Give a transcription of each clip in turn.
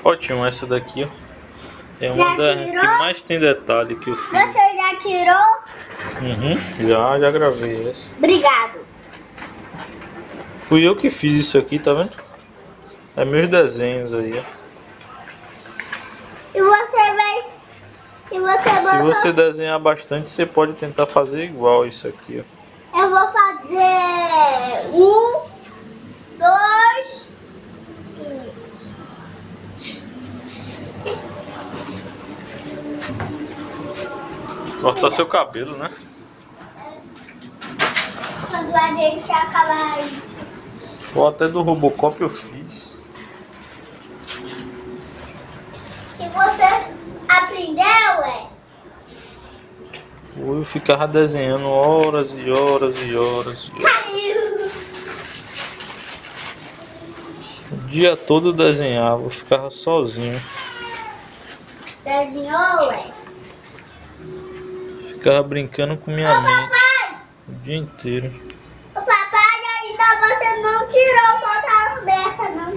Ótimo, essa daqui, ó. É uma das que mais tem detalhe que eu fiz. Você já tirou? Já gravei essa. Obrigado. Fui eu que fiz isso aqui, tá vendo? É meus desenhos aí, ó. E você vai... Se você desenhar bastante, você pode tentar fazer igual isso aqui, ó. Eu vou fazer 1, 2, 3. Cortar seu cabelo, né? Quando a gente acabar aí. Ou até do Robocop eu fiz. E você aprendeu, Eu ficava desenhando horas e horas e horas. Caiu. O dia todo eu desenhava, eu ficava sozinho. Desenhou, Ficava brincando com minha mente o dia inteiro. O papai ainda você não tirou foto aberta, não.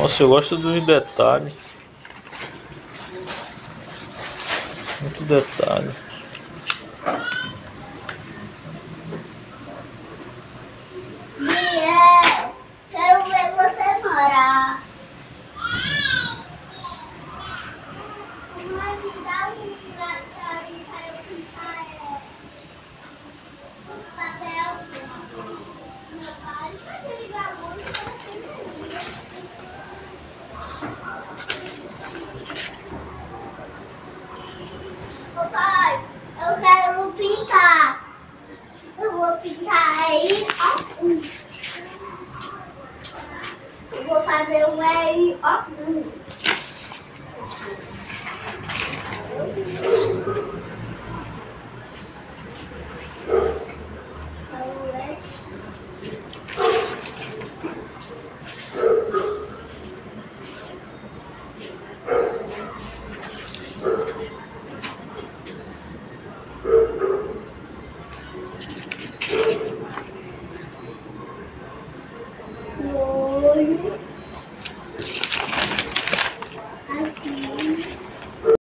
Nossa, eu gosto dos detalhes. Muito detalhe. Biel, quero ver você morar. Mãe, me dá um laptop para eu pintar o papel. Meu pai,